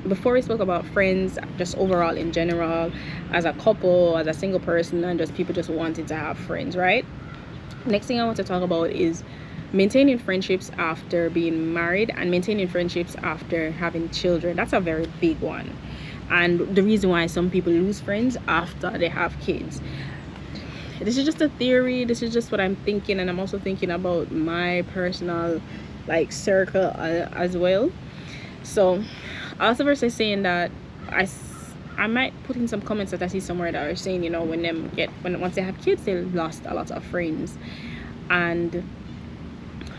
before we spoke about friends just overall in general, as a couple, as a single person, and just people just wanting to have friends, right? Next thing I want to talk about is maintaining friendships after being married and maintaining friendships after having children. That's a very big one, and the reason why some people lose friends after they have kids. This is just a theory, this is just what I'm thinking, and I'm also thinking about my personal like circle as well. So also versus saying that I might put in some comments that I see somewhere that are saying, you know, once they have kids, they lost a lot of friends. And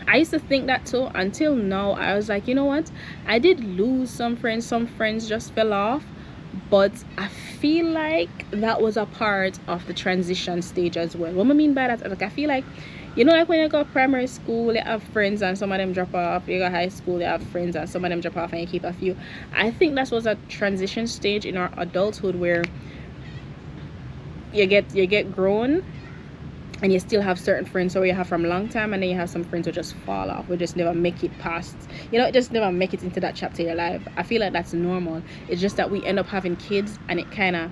I used to think that too until now. I was like, you know what, I did lose some friends just fell off, but I feel like that was a part of the transition stage as well. What I mean by that, like, I feel like, you know, like when you go primary school, you have friends and some of them drop off. You go high school, you have friends and some of them drop off and you keep a few. I think that was a transition stage in our adulthood where you get grown and you still have certain friends who you have from a long time, and then you have some friends who just fall off, who just never make it past, you know, just never make it into that chapter of your life. I feel like that's normal. It's just that we end up having kids and it kind of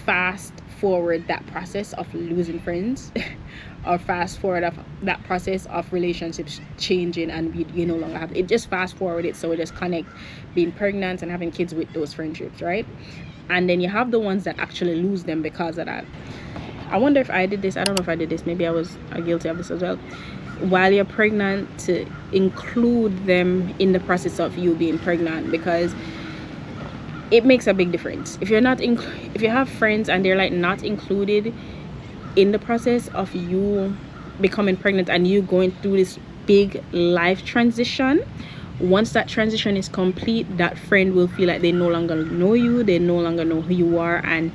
fast forward that process of losing friends or fast forward of that process of relationships changing, and you no longer have it. Just fast forward it, so we just connect being pregnant and having kids with those friendships, right? And then you have the ones that actually lose them because of that. I wonder if I did this. I don't know if I did this. Maybe I was guilty of this as well. While you're pregnant, to include them in the process of you being pregnant, because it makes a big difference. If you're not if you have friends and they're like not included in the process of you becoming pregnant and you going through this big life transition, once that transition is complete, that friend will feel like they no longer know you, they no longer know who you are, and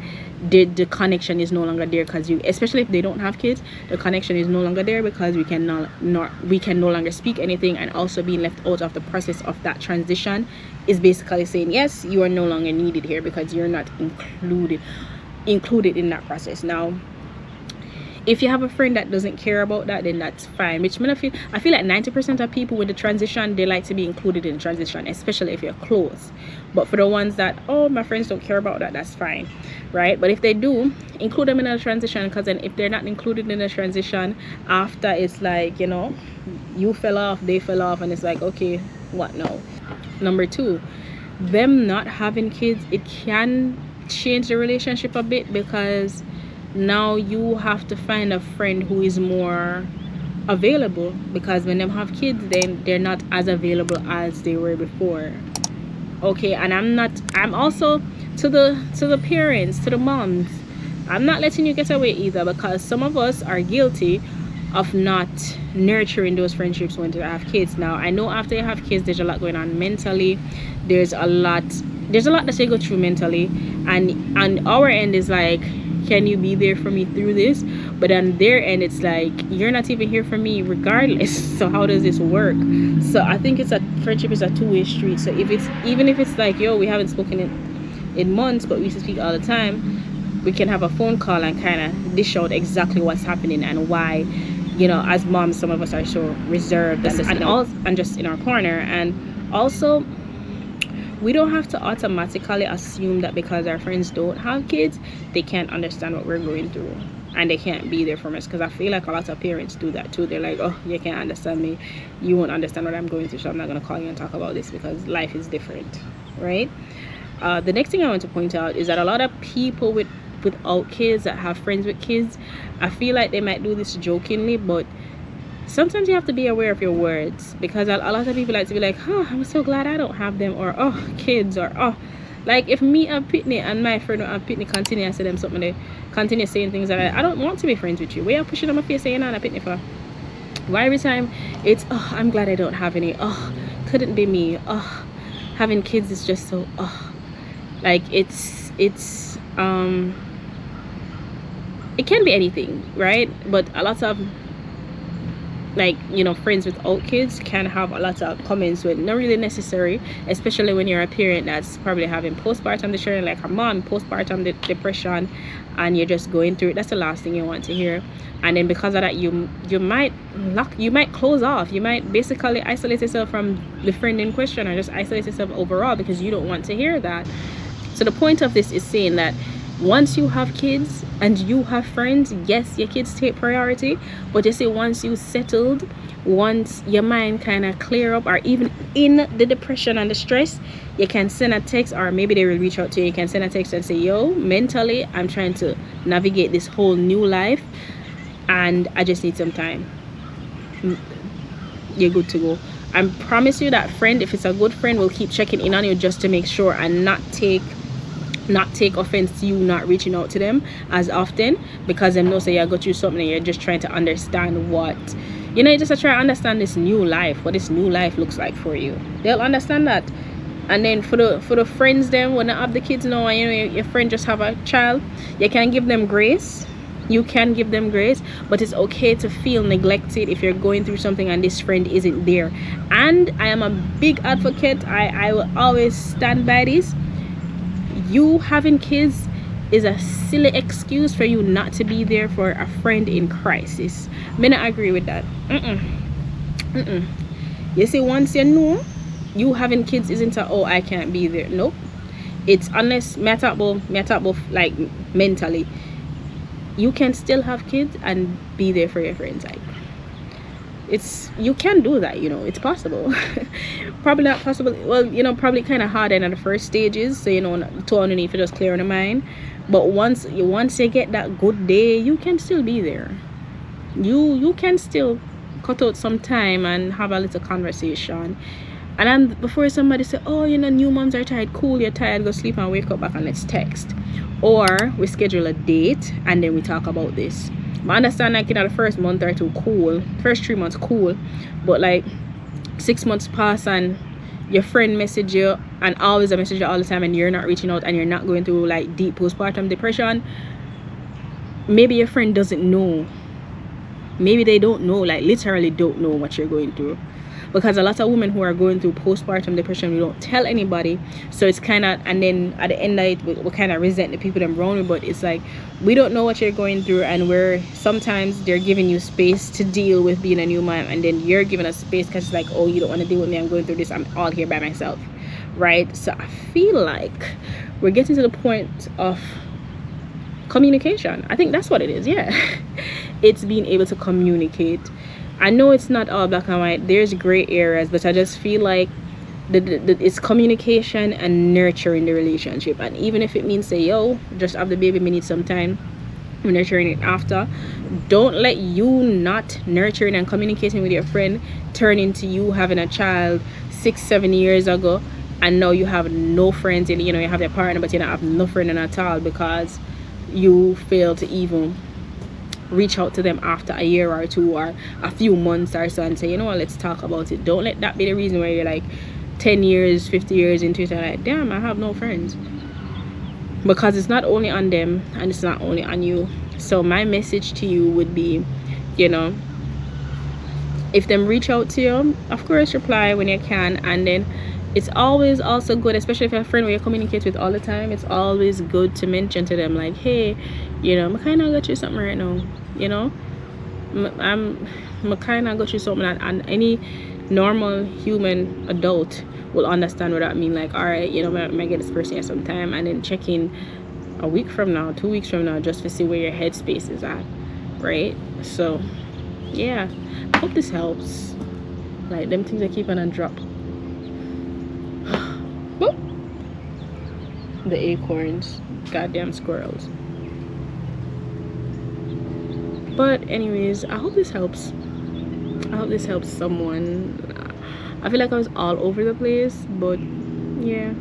the connection is no longer there, because you, especially if they don't have kids, the connection is no longer there because we can no longer speak anything. And also being left out of the process of that transition is basically saying, yes, you are no longer needed here because you're not included in that process. Now, if you have a friend that doesn't care about that, then that's fine. Which I feel like 90% of people with the transition, they like to be included in the transition, especially if you're close. But for the ones that, oh, my friends don't care about that, that's fine, right? But if they do, include them in the transition, because then if they're not included in the transition after, it's like, you know, you fell off, they fell off, and it's like, okay, what now? Number two, them not having kids, it can change the relationship a bit, because now you have to find a friend who is more available, because when they have kids, then they're not as available as they were before. Okay, and I'm also to the parents, to the moms, I'm not letting you get away either, because some of us are guilty of not nurturing those friendships when they have kids. Now, I know after you have kids, there's a lot going on mentally. There's a lot that they go through mentally, and on our end is like, can you be there for me through this? But on their end, it's like, you're not even here for me regardless. So how does this work? So I think friendship is a two-way street. So even if it's like, yo, we haven't spoken in months, but we used to speak all the time, we can have a phone call and kind of dish out exactly what's happening and why, you know, as moms, some of us are so reserved and just in our corner. And also, we don't have to automatically assume that because our friends don't have kids, they can't understand what we're going through and they can't be there for us, because I feel like a lot of parents do that too. They're like, oh, you can't understand me, you won't understand what I'm going through, so I'm not going to call you and talk about this because life is different, right? The next thing I want to point out is that a lot of people without kids that have friends with kids, I feel like they might do this jokingly, but sometimes you have to be aware of your words, because a lot of people like to be like, oh, I'm so glad I don't have them, or oh, kids, or oh, like if me and Pitney and my friend and Pitney continue to say them something, they continue saying things that I don't want to be friends with you. Why are you pushing on my face saying, nah, Pitney for? Why every time it's, oh, I'm glad I don't have any, oh, couldn't be me, oh, having kids is just so, oh, like it's it can be anything, right? But a lot of like, you know, friends without kids can have a lot of comments with not really necessary, especially when you're a parent that's probably having postpartum depression, like a mom, postpartum depression, and you're just going through it. That's the last thing you want to hear. And then because of that, you might close off. You might basically isolate yourself from the friend in question, or just isolate yourself overall because you don't want to hear that. So the point of this is saying that once you have kids and you have friends, yes, your kids take priority, but you see, once you settled, once your mind kind of clear up, or even in the depression and the stress, you can send a text, or maybe they will reach out to you. You can send a text and say, yo, mentally I'm trying to navigate this whole new life and I just need some time. You're good to go. I promise you that friend, if it's a good friend, will keep checking in on you just to make sure and not take offense to you not reaching out to them as often, because them know say you got you something and you're just trying to understand what, you know, you just try to understand this new life, what this new life looks like for you. They'll understand that. And then for the friends, them when they have the kids now, and you know your friend just have a child, you can give them grace. You can give them grace, but it's okay to feel neglected if you're going through something and this friend isn't there. And I am a big advocate, I will always stand by this. You having kids is a silly excuse for you not to be there for a friend in crisis. Me not agree with that. You see, once you know you having kids isn't a, oh, I can't be there. Nope. It's unless metable like mentally, you can still have kids and be there for your friends. Like, it's, you can do that, you know, it's possible. Probably not possible, well, you know, probably kind of hard in the first stages, so you know, to underneath it, just clear in the mind. But once you get that good day, you can still be there. You can still cut out some time and have a little conversation. And then before somebody say, oh, you know, new moms are tired, cool, you're tired, go sleep and wake up back and let's text. Or we schedule a date and then we talk about this. I understand, like, you know, the first month or two, cool, first 3 months, cool, but like 6 months pass and your friend message you and always a message you all the time and you're not reaching out and you're not going through like deep postpartum depression. Maybe your friend doesn't know, maybe they don't know, like literally don't know what you're going through. Because a lot of women who are going through postpartum depression, we don't tell anybody, so it's kind of, and then at the end of it, we kind of resent the people them around. But it's like, we don't know what you're going through, and we're sometimes they're giving you space to deal with being a new mom, and then you're giving us space because it's like, oh, you don't want to deal with me, I'm going through this, I'm all here by myself, right? So I feel like we're getting to the point of communication. I think that's what it is. Yeah. It's being able to communicate. I know it's not all black and white, there's gray areas, but I just feel like it's communication and nurturing the relationship. And even if it means say, yo, just have the baby, we need some time, we're nurturing it after, don't let you not nurturing and communicating with your friend turn into you having a child 6-7 years ago and now you have no friends, and you know, you have your partner but you don't have no friend at all because you fail to even reach out to them after a year or two or a few months or so and say, you know what, let's talk about it. Don't let that be the reason where you're like 10 years 50 years into it and like, damn, I have no friends. Because it's not only on them and it's not only on you. So my message to you would be, you know, if them reach out to you, of course reply when you can. And then it's always also good, especially if you have a friend where you communicate with all the time, it's always good to mention to them like, hey, you know, I kind of got you something right now, you know, I kind of got you something, and any normal human adult will understand what that mean. Like, all right, you know, I might get this person here sometime, and then check in a week from now, 2 weeks from now, just to see where your headspace is at, right? So yeah, I hope this helps. Like, them things I keep on and drop. The acorns, goddamn squirrels. But anyways, I hope this helps. I hope this helps someone. I feel like I was all over the place, but yeah.